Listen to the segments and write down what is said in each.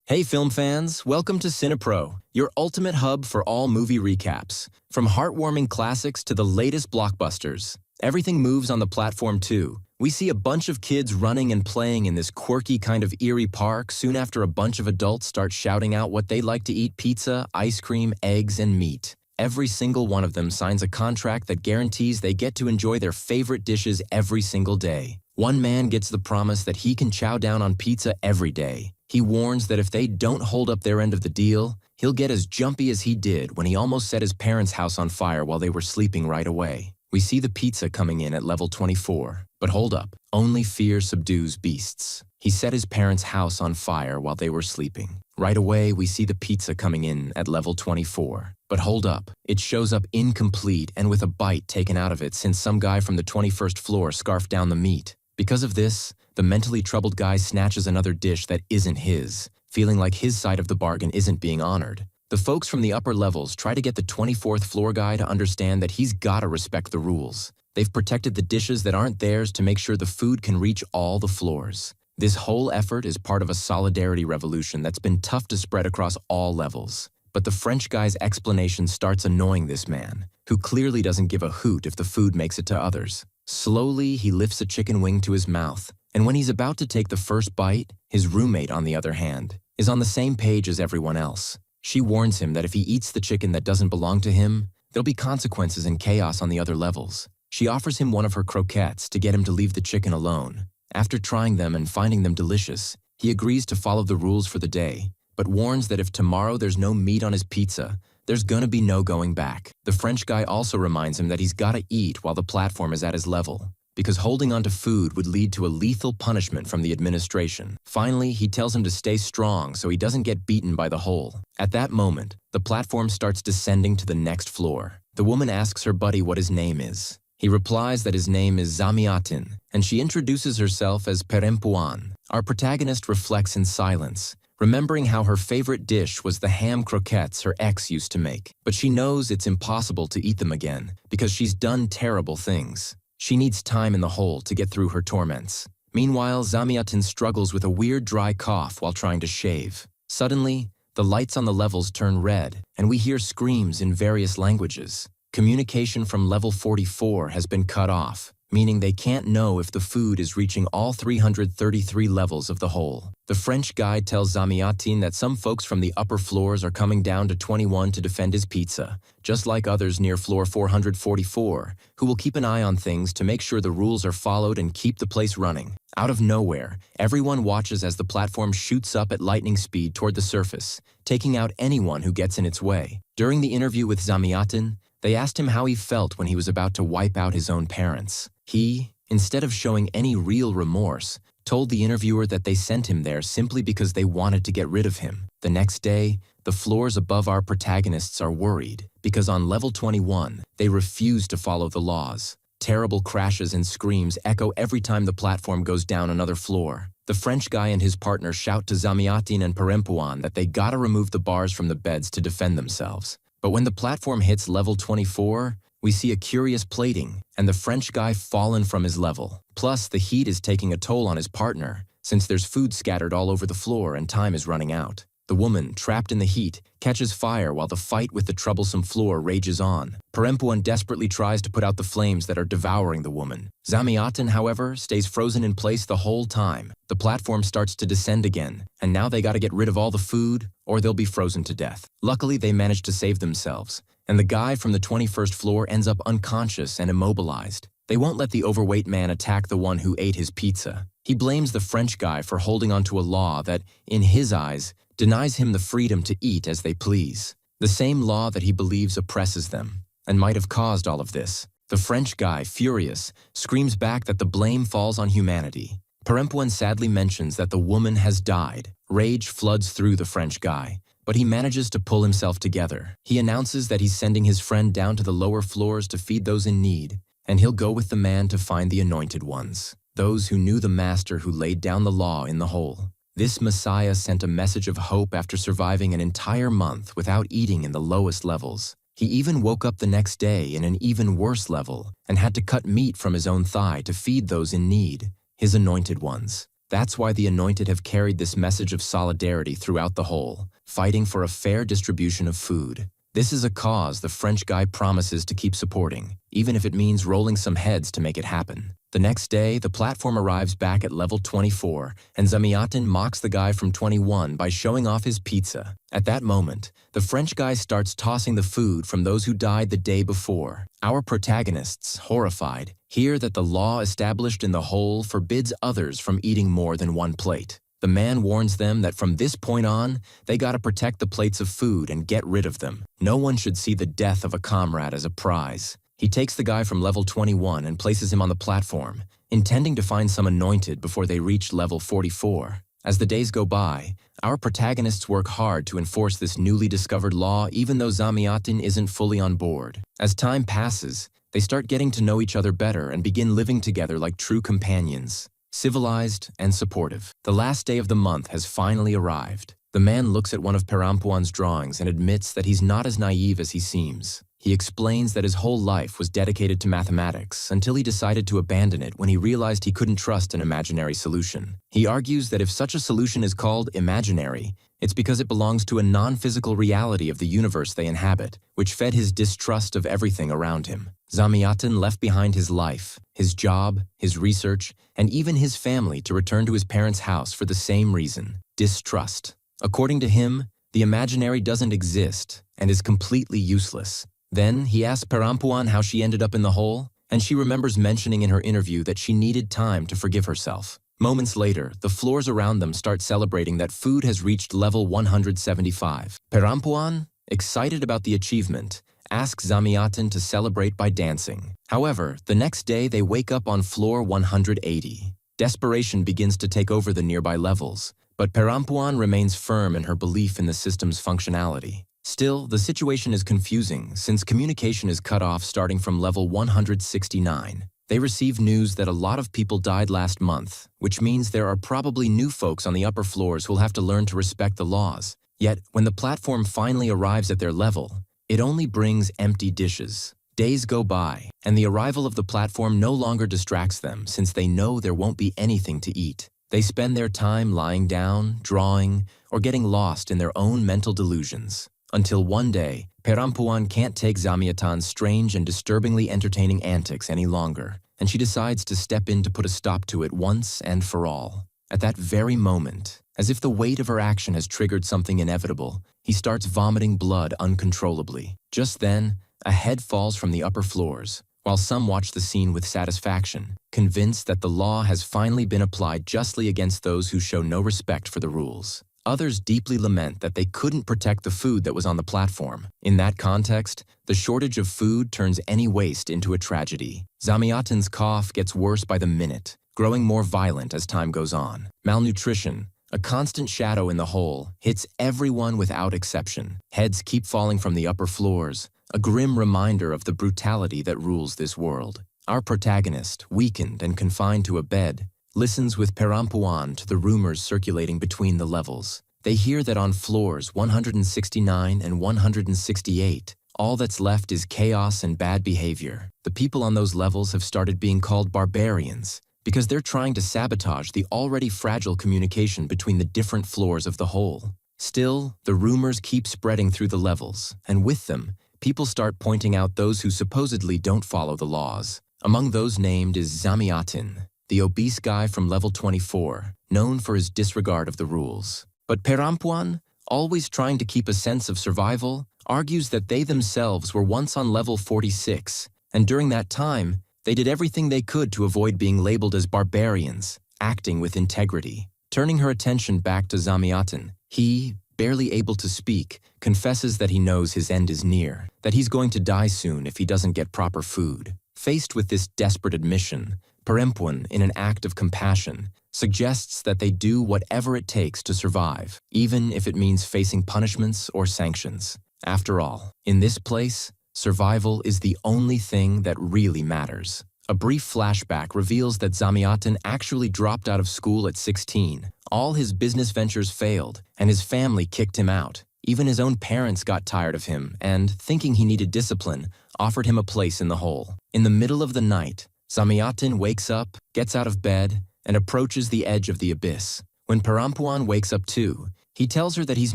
Hey film fans, welcome to CINEPRO, your ultimate hub for all movie recaps. From heartwarming classics to the latest blockbusters, everything moves on the platform too. We see a bunch of kids running and playing in this quirky kind of eerie park soon after a bunch of adults start shouting out what they like to eat: pizza, ice cream, eggs, and meat. Every single one of them signs a contract that guarantees they get to enjoy their favorite dishes every single day. One man gets the promise that he can chow down on pizza every day. He warns that if they don't hold up their end of the deal, he'll get as jumpy as he did when he almost set his parents' house on fire while they were sleeping right away. We see the pizza coming in at level 24. But hold up, only fear subdues beasts. He set his parents' house on fire while they were sleeping. Right away, we see the pizza coming in at level 24. But hold up, it shows up incomplete and with a bite taken out of it since some guy from the 21st floor scarfed down the meat. Because of this, the mentally troubled guy snatches another dish that isn't his, feeling like his side of the bargain isn't being honored. The folks from the upper levels try to get the 24th floor guy to understand that he's gotta respect the rules. They've protected the dishes that aren't theirs to make sure the food can reach all the floors. This whole effort is part of a solidarity revolution that's been tough to spread across all levels. But the French guy's explanation starts annoying this man, who clearly doesn't give a hoot if the food makes it to others. Slowly, he lifts a chicken wing to his mouth, and when he's about to take the first bite, his roommate, on the other hand, is on the same page as everyone else. She warns him that if he eats the chicken that doesn't belong to him, there'll be consequences and chaos on the other levels. She offers him one of her croquettes to get him to leave the chicken alone. After trying them and finding them delicious, he agrees to follow the rules for the day, but warns that if tomorrow there's no meat on his pizza, there's gonna be no going back. The French guy also reminds him that he's gotta eat while the platform is at his level, because holding on to food would lead to a lethal punishment from the administration. Finally, he tells him to stay strong so he doesn't get beaten by the hole. At that moment, the platform starts descending to the next floor. The woman asks her buddy what his name is. He replies that his name is Zamiatin, and she introduces herself as Perempuan. Our protagonist reflects in silence, remembering how her favorite dish was the ham croquettes her ex used to make. But she knows it's impossible to eat them again because she's done terrible things. She needs time in the hole to get through her torments. Meanwhile, Zamiatin struggles with a weird dry cough while trying to shave. Suddenly, the lights on the levels turn red, and we hear screams in various languages. Communication from level 44 has been cut off, meaning they can't know if the food is reaching all 333 levels of the hole. The French guy tells Zamiatin that some folks from the upper floors are coming down to 21 to defend his pizza, just like others near floor 444, who will keep an eye on things to make sure the rules are followed and keep the place running. Out of nowhere, everyone watches as the platform shoots up at lightning speed toward the surface, taking out anyone who gets in its way. During the interview with Zamiatin, they asked him how he felt when he was about to wipe out his own parents. He, instead of showing any real remorse, told the interviewer that they sent him there simply because they wanted to get rid of him. The next day, the floors above our protagonists are worried because on level 21, they refuse to follow the laws. Terrible crashes and screams echo every time the platform goes down another floor. The French guy and his partner shout to Zamiatin and Perempuan that they gotta remove the bars from the beds to defend themselves. But when the platform hits level 24, we see a curious plating and the French guy fallen from his level. Plus, the heat is taking a toll on his partner, since there's food scattered all over the floor and time is running out. The woman, trapped in the heat, catches fire while the fight with the troublesome floor rages on. Perempuan desperately tries to put out the flames that are devouring the woman. Zamiatin, however, stays frozen in place the whole time. The platform starts to descend again, and now they gotta get rid of all the food, or they'll be frozen to death. Luckily, they manage to save themselves, and the guy from the 21st floor ends up unconscious and immobilized. They won't let the overweight man attack the one who ate his pizza. He blames the French guy for holding onto a law that, in his eyes, denies him the freedom to eat as they please. The same law that he believes oppresses them, and might have caused all of this. The French guy, furious, screams back that the blame falls on humanity. Perempuan sadly mentions that the woman has died. Rage floods through the French guy, but he manages to pull himself together. He announces that he's sending his friend down to the lower floors to feed those in need, and he'll go with the man to find the anointed ones, those who knew the master who laid down the law in the hole. This Messiah sent a message of hope after surviving an entire month without eating in the lowest levels. He even woke up the next day in an even worse level and had to cut meat from his own thigh to feed those in need, his anointed ones. That's why the anointed have carried this message of solidarity throughout the whole, fighting for a fair distribution of food. This is a cause the French guy promises to keep supporting, even if it means rolling some heads to make it happen. The next day, the platform arrives back at level 24, and Zamyatin mocks the guy from 21 by showing off his pizza. At that moment, the French guy starts tossing the food from those who died the day before. Our protagonists, horrified, hear that the law established in the whole forbids others from eating more than one plate. The man warns them that from this point on, they gotta protect the plates of food and get rid of them. No one should see the death of a comrade as a prize. He takes the guy from level 21 and places him on the platform, intending to find some anointed before they reach level 44. As the days go by, our protagonists work hard to enforce this newly discovered law even though Zamyatin isn't fully on board. As time passes, they start getting to know each other better and begin living together like true companions, civilized and supportive. The last day of the month has finally arrived. The man looks at one of Perampuan's drawings and admits that he's not as naive as he seems. He explains that his whole life was dedicated to mathematics until he decided to abandon it when he realized he couldn't trust an imaginary solution. He argues that if such a solution is called imaginary, it's because it belongs to a non-physical reality of the universe they inhabit, which fed his distrust of everything around him. Zamyatin left behind his life, his job, his research, and even his family to return to his parents' house for the same reason: distrust. According to him, the imaginary doesn't exist and is completely useless. Then he asks Perampuan how she ended up in the hole, and she remembers mentioning in her interview that she needed time to forgive herself. Moments later, the floors around them start celebrating that food has reached level 175. Perampuan, excited about the achievement, asks Zamyatin to celebrate by dancing. However, the next day they wake up on floor 180. Desperation begins to take over the nearby levels, but Perampuan remains firm in her belief in the system's functionality. Still, the situation is confusing since communication is cut off starting from level 169. They receive news that a lot of people died last month, which means there are probably new folks on the upper floors who'll have to learn to respect the laws. Yet, when the platform finally arrives at their level, it only brings empty dishes. Days go by, and the arrival of the platform no longer distracts them since they know there won't be anything to eat. They spend their time lying down, drawing, or getting lost in their own mental delusions. Until one day, Perampuan can't take Zamyatin's strange and disturbingly entertaining antics any longer, and she decides to step in to put a stop to it once and for all. At that very moment, as if the weight of her action has triggered something inevitable, he starts vomiting blood uncontrollably. Just then, a head falls from the upper floors, while some watch the scene with satisfaction, convinced that the law has finally been applied justly against those who show no respect for the rules. Others deeply lament that they couldn't protect the food that was on the platform. In that context, the shortage of food turns any waste into a tragedy. Zamyatin's cough gets worse by the minute, growing more violent as time goes on. Malnutrition, a constant shadow in the hole, hits everyone without exception. Heads keep falling from the upper floors, a grim reminder of the brutality that rules this world. Our protagonist, weakened and confined to a bed, listens with Perampuan to the rumors circulating between the levels. They hear that on floors 169 and 168, all that's left is chaos and bad behavior. The people on those levels have started being called barbarians because they're trying to sabotage the already fragile communication between the different floors of the whole. Still, the rumors keep spreading through the levels, and with them, people start pointing out those who supposedly don't follow the laws. Among those named is Zamyatin, the obese guy from level 24, known for his disregard of the rules. But Perampuan, always trying to keep a sense of survival, argues that they themselves were once on level 46, and during that time, they did everything they could to avoid being labeled as barbarians, acting with integrity. Turning her attention back to Zamyatin, he, barely able to speak, confesses that he knows his end is near, that he's going to die soon if he doesn't get proper food. Faced with this desperate admission, Perampuan, in an act of compassion, suggests that they do whatever it takes to survive, even if it means facing punishments or sanctions. After all, in this place, survival is the only thing that really matters. A brief flashback reveals that Zamyatin actually dropped out of school at 16. All his business ventures failed, and his family kicked him out. Even his own parents got tired of him and, thinking he needed discipline, offered him a place in the hole. In the middle of the night, Zamyatin wakes up, gets out of bed, and approaches the edge of the abyss. When Parampuan wakes up too, he tells her that he's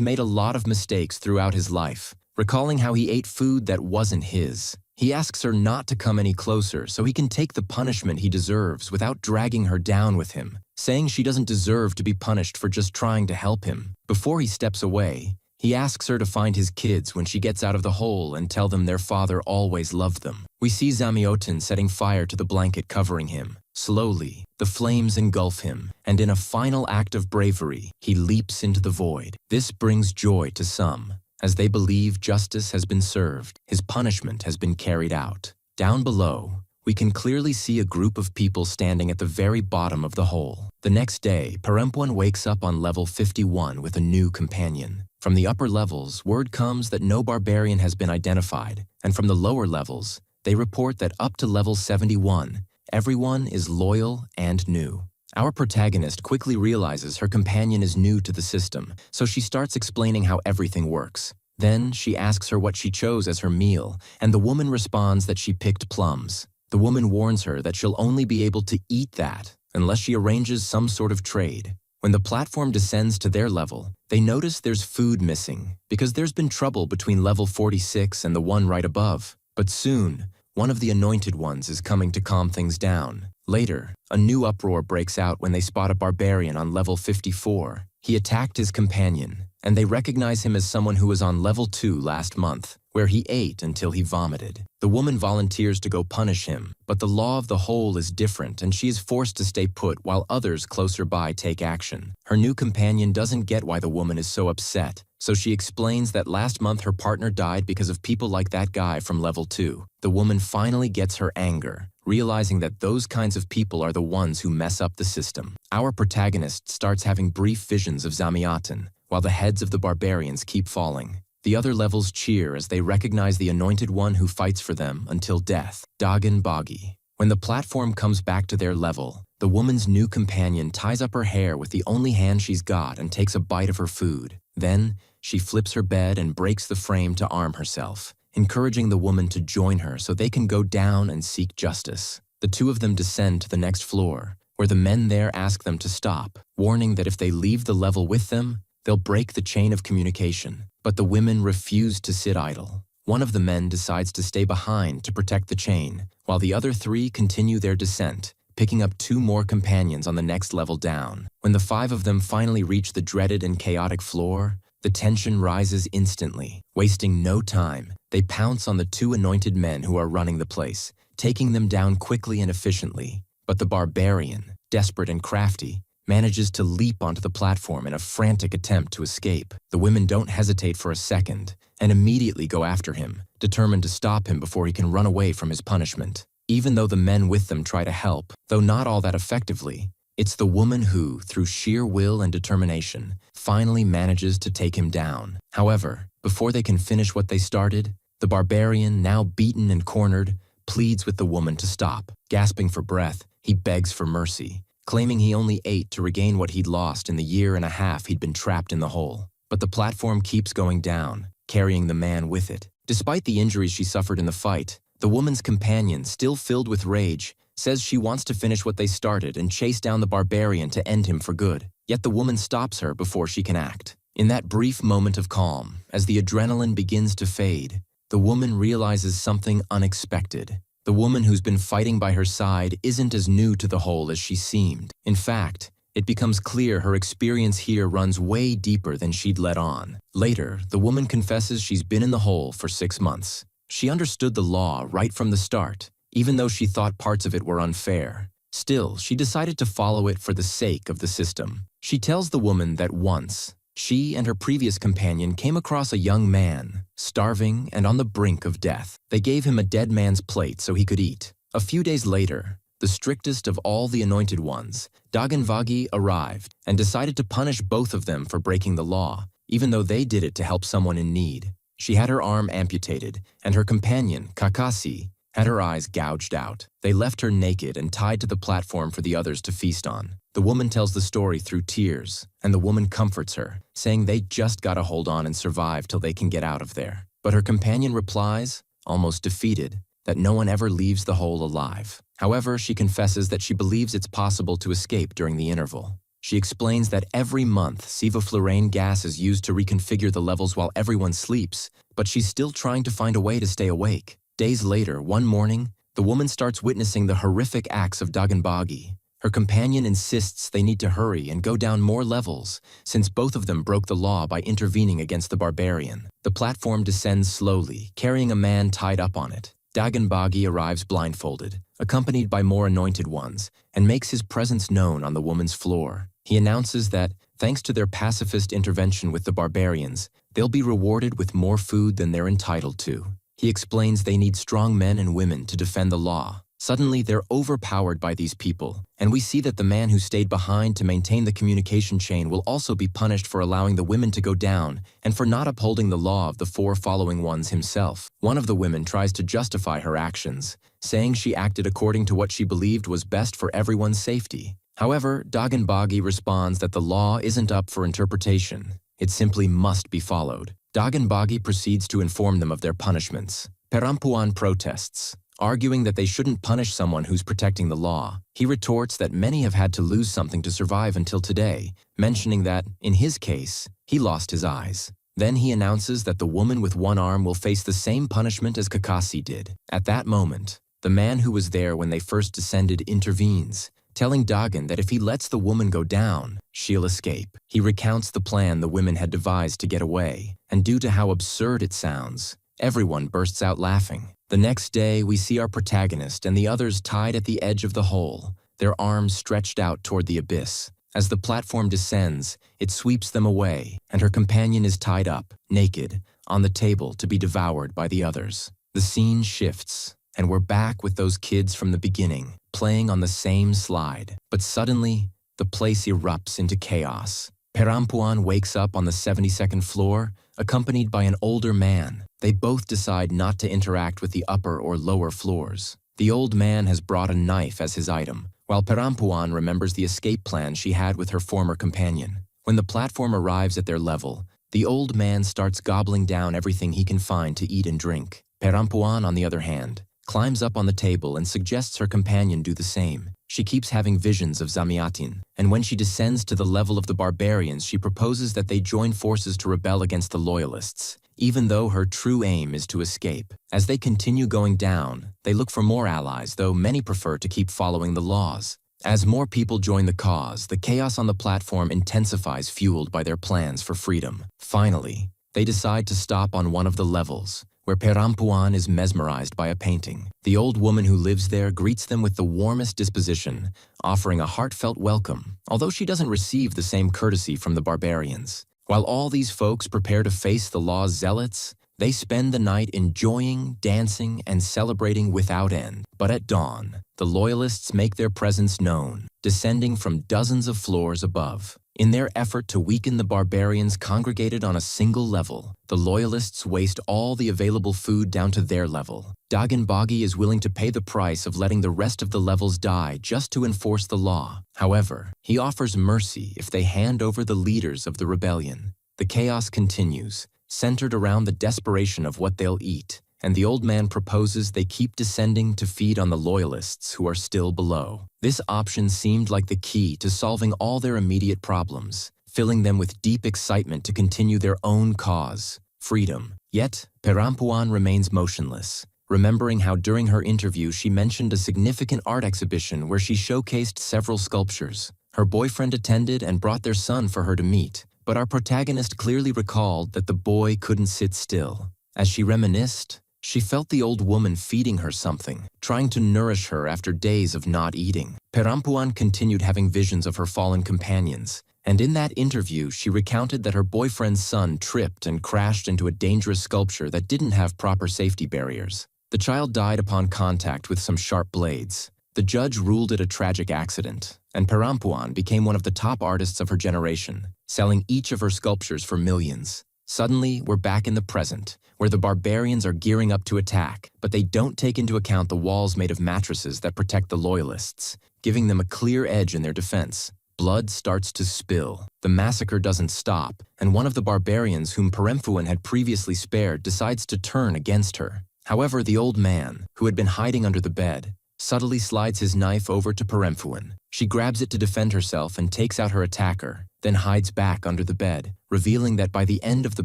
made a lot of mistakes throughout his life, recalling how he ate food that wasn't his. He asks her not to come any closer so he can take the punishment he deserves without dragging her down with him, saying she doesn't deserve to be punished for just trying to help him. Before he steps away, he asks her to find his kids when she gets out of the hole and tell them their father always loved them. We see Zamiotin setting fire to the blanket covering him. Slowly, the flames engulf him, and in a final act of bravery, he leaps into the void. This brings joy to some, as they believe justice has been served, his punishment has been carried out. Down below, we can clearly see a group of people standing at the very bottom of the hole. The next day, Perempuan wakes up on level 51 with a new companion. From the upper levels, word comes that no barbarian has been identified, and from the lower levels, they report that up to level 71, everyone is loyal and new. Our protagonist quickly realizes her companion is new to the system, so she starts explaining how everything works. Then she asks her what she chose as her meal, and the woman responds that she picked plums. The woman warns her that she'll only be able to eat that unless she arranges some sort of trade. When the platform descends to their level, they notice there's food missing because there's been trouble between level 46 and the one right above. But soon, one of the anointed ones is coming to calm things down. Later, a new uproar breaks out when they spot a barbarian on level 54. He attacked his companion, and they recognize him as someone who was on level 2 last month, where he ate until he vomited. The woman volunteers to go punish him, but the law of the hole is different and she is forced to stay put while others closer by take action. Her new companion doesn't get why the woman is so upset, so she explains that last month her partner died because of people like that guy from level 2. The woman finally gets her anger, realizing that those kinds of people are the ones who mess up the system. Our protagonist starts having brief visions of Zamiotin, while the heads of the barbarians keep falling. The other levels cheer as they recognize the anointed one who fights for them until death, Dagan Bagi. When the platform comes back to their level, the woman's new companion ties up her hair with the only hand she's got and takes a bite of her food. Then, she flips her bed and breaks the frame to arm herself, encouraging the woman to join her so they can go down and seek justice. The two of them descend to the next floor, where the men there ask them to stop, warning that if they leave the level with them, they'll break the chain of communication. But the women refuse to sit idle. One of the men decides to stay behind to protect the chain, while the other three continue their descent, picking up 2 more companions on the next level down. When the 5 of them finally reach the dreaded and chaotic floor, the tension rises instantly. Wasting no time, they pounce on the 2 anointed men who are running the place, taking them down quickly and efficiently. But the barbarian, desperate and crafty, manages to leap onto the platform in a frantic attempt to escape. The women don't hesitate for a second and immediately go after him, determined to stop him before he can run away from his punishment. Even though the men with them try to help, though not all that effectively, it's the woman who, through sheer will and determination, finally manages to take him down. However, before they can finish what they started, the barbarian, now beaten and cornered, pleads with the woman to stop. Gasping for breath, he begs for mercy, claiming he only ate to regain what he'd lost in the 1.5 years he'd been trapped in the hole. But the platform keeps going down, carrying the man with it. Despite the injuries she suffered in the fight, the woman's companion, still filled with rage, says she wants to finish what they started and chase down the barbarian to end him for good. Yet the woman stops her before she can act. In that brief moment of calm, as the adrenaline begins to fade, the woman realizes something unexpected. The woman who's been fighting by her side isn't as new to the hole as she seemed. In fact, it becomes clear her experience here runs way deeper than she'd let on. Later, the woman confesses she's been in the hole for 6 months. She understood the law right from the start, even though she thought parts of it were unfair. Still, she decided to follow it for the sake of the system. She tells the woman that once, she and her previous companion came across a young man, starving and on the brink of death. They gave him a dead man's plate so he could eat. A few days later, the strictest of all the anointed ones, Daganvagi, arrived and decided to punish both of them for breaking the law, even though they did it to help someone in need. She had her arm amputated, and her companion, Kakasi, had her eyes gouged out. They left her naked and tied to the platform for the others to feast on. The woman tells the story through tears, and the woman comforts her, saying they just gotta hold on and survive till they can get out of there. But her companion replies, almost defeated, that no one ever leaves the hole alive. However, she confesses that she believes it's possible to escape during the interval. She explains that every month, sevoflurane gas is used to reconfigure the levels while everyone sleeps, but she's still trying to find a way to stay awake. Days later, one morning, the woman starts witnessing the horrific acts of Daganbagi. Her companion insists they need to hurry and go down more levels, since both of them broke the law by intervening against the barbarian. The platform descends slowly, carrying a man tied up on it. Daganbagi arrives blindfolded, accompanied by more anointed ones, and makes his presence known on the woman's floor. He announces that, thanks to their pacifist intervention with the barbarians, they'll be rewarded with more food than they're entitled to. He explains they need strong men and women to defend the law. Suddenly, they're overpowered by these people, and we see that the man who stayed behind to maintain the communication chain will also be punished for allowing the women to go down and for not upholding the law of the 4 following ones himself. One of the women tries to justify her actions, saying she acted according to what she believed was best for everyone's safety. However, Daganbagi responds that the law isn't up for interpretation. It simply must be followed. Daganbagi proceeds to inform them of their punishments. Perampuan protests, arguing that they shouldn't punish someone who's protecting the law. He retorts that many have had to lose something to survive until today, mentioning that, in his case, he lost his eyes. Then he announces that the woman with one arm will face the same punishment as Kakashi did. At that moment, the man who was there when they first descended intervenes, telling Dagan that if he lets the woman go down, she'll escape. He recounts the plan the women had devised to get away, and due to how absurd it sounds, everyone bursts out laughing. The next day, we see our protagonist and the others tied at the edge of the hole, their arms stretched out toward the abyss. As the platform descends, it sweeps them away, and her companion is tied up, naked, on the table to be devoured by the others. The scene shifts, and we're back with those kids from the beginning, playing on the same slide. But suddenly, the place erupts into chaos. Perampuan wakes up on the 72nd floor, accompanied by an older man. They both decide not to interact with the upper or lower floors. The old man has brought a knife as his item, while Perampuan remembers the escape plan she had with her former companion. When the platform arrives at their level, the old man starts gobbling down everything he can find to eat and drink. Perampuan, on the other hand, climbs up on the table and suggests her companion do the same. She keeps having visions of Zamiatin, and when she descends to the level of the barbarians, she proposes that they join forces to rebel against the loyalists, even though her true aim is to escape. As they continue going down, they look for more allies, though many prefer to keep following the laws. As more people join the cause, the chaos on the platform intensifies, fueled by their plans for freedom. Finally, they decide to stop on one of the levels, where Perampuan is mesmerized by a painting. The old woman who lives there greets them with the warmest disposition, offering a heartfelt welcome, although she doesn't receive the same courtesy from the barbarians. While all these folks prepare to face the law's zealots, they spend the night enjoying, dancing, and celebrating without end. But at dawn, the loyalists make their presence known, descending from dozens of floors above. In their effort to weaken the barbarians congregated on a single level, the loyalists waste all the available food down to their level. Daganbagi is willing to pay the price of letting the rest of the levels die just to enforce the law. However, he offers mercy if they hand over the leaders of the rebellion. The chaos continues, centered around the desperation of what they'll eat, and the old man proposes they keep descending to feed on the loyalists who are still below. This option seemed like the key to solving all their immediate problems, filling them with deep excitement to continue their own cause, freedom. Yet, Perampuan remains motionless, remembering how during her interview she mentioned a significant art exhibition where she showcased several sculptures. Her boyfriend attended and brought their son for her to meet, but our protagonist clearly recalled that the boy couldn't sit still. As she reminisced, she felt the old woman feeding her something, trying to nourish her after days of not eating. Perampuan continued having visions of her fallen companions, and in that interview she recounted that her boyfriend's son tripped and crashed into a dangerous sculpture that didn't have proper safety barriers. The child died upon contact with some sharp blades. The judge ruled it a tragic accident, and Perampuan became one of the top artists of her generation, selling each of her sculptures for millions. Suddenly, we're back in the present, where the barbarians are gearing up to attack, but they don't take into account the walls made of mattresses that protect the loyalists, giving them a clear edge in their defense. Blood starts to spill. The massacre doesn't stop, and one of the barbarians whom Perampuan had previously spared decides to turn against her. However, the old man, who had been hiding under the bed, subtly slides his knife over to Perempuan. She grabs it to defend herself and takes out her attacker, then hides back under the bed, revealing that by the end of the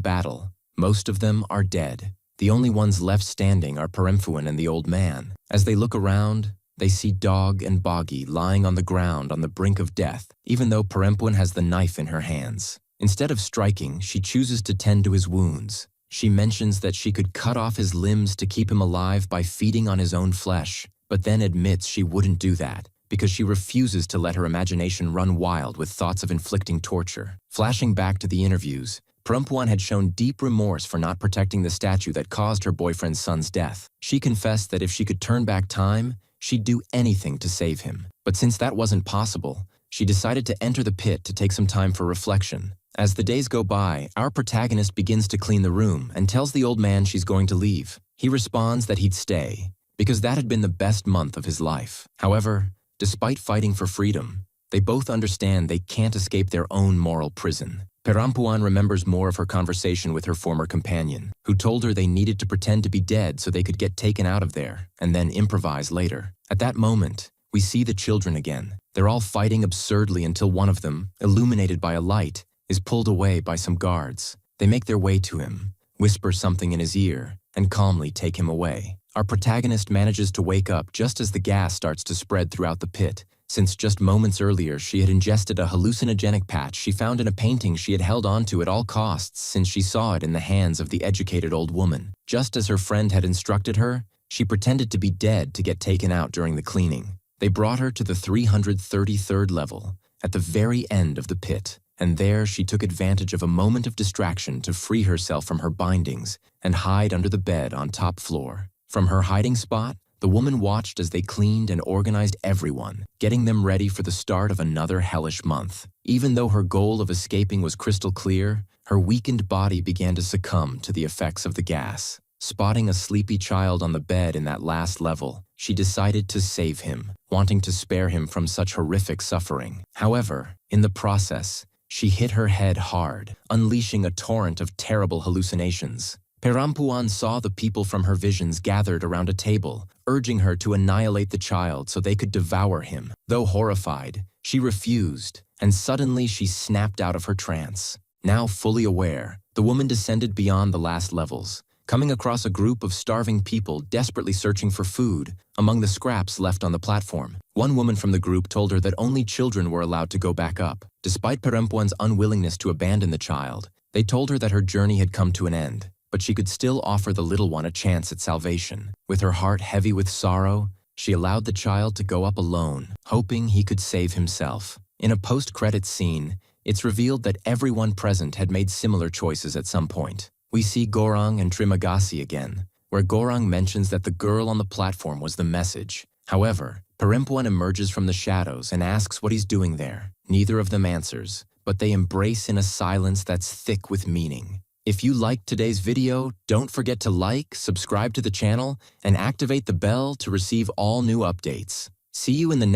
battle, most of them are dead. The only ones left standing are Perempuan and the old man. As they look around, they see Dog and Boggy lying on the ground on the brink of death, even though Perempuan has the knife in her hands. Instead of striking, she chooses to tend to his wounds. She mentions that she could cut off his limbs to keep him alive by feeding on his own flesh, but then admits she wouldn't do that because she refuses to let her imagination run wild with thoughts of inflicting torture. Flashing back to the interviews, Perempuan had shown deep remorse for not protecting the statue that caused her boyfriend's son's death. She confessed that if she could turn back time, she'd do anything to save him. But since that wasn't possible, she decided to enter the pit to take some time for reflection. As the days go by, our protagonist begins to clean the room and tells the old man she's going to leave. He responds that he'd stay, because that had been the best month of his life. However, despite fighting for freedom, they both understand they can't escape their own moral prison. Perempuan remembers more of her conversation with her former companion, who told her they needed to pretend to be dead so they could get taken out of there, and then improvise later. At that moment, we see the children again. They're all fighting absurdly until one of them, illuminated by a light, is pulled away by some guards. They make their way to him, whisper something in his ear, and calmly take him away. Our protagonist manages to wake up just as the gas starts to spread throughout the pit, since just moments earlier she had ingested a hallucinogenic patch she found in a painting she had held onto at all costs since she saw it in the hands of the educated old woman. Just as her friend had instructed her, she pretended to be dead to get taken out during the cleaning. They brought her to the 333rd level, at the very end of the pit, and there she took advantage of a moment of distraction to free herself from her bindings and hide under the bed on top floor. From her hiding spot, the woman watched as they cleaned and organized everyone, getting them ready for the start of another hellish month. Even though her goal of escaping was crystal clear, her weakened body began to succumb to the effects of the gas. Spotting a sleepy child on the bed in that last level, she decided to save him, wanting to spare him from such horrific suffering. However, in the process, she hit her head hard, unleashing a torrent of terrible hallucinations. Perempuan saw the people from her visions gathered around a table, urging her to annihilate the child so they could devour him. Though horrified, she refused, and suddenly she snapped out of her trance. Now fully aware, the woman descended beyond the last levels, coming across a group of starving people desperately searching for food among the scraps left on the platform. One woman from the group told her that only children were allowed to go back up. Despite Perempuan's unwillingness to abandon the child, they told her that her journey had come to an end, but she could still offer the little one a chance at salvation. With her heart heavy with sorrow, she allowed the child to go up alone, hoping he could save himself. In a post-credits scene, it's revealed that everyone present had made similar choices at some point. We see Gorang and Trimagasi again, where Gorang mentions that the girl on the platform was the message. However, Perempuan emerges from the shadows and asks what he's doing there. Neither of them answers, but they embrace in a silence that's thick with meaning. If you liked today's video, don't forget to like, subscribe to the channel, and activate the bell to receive all new updates. See you in the next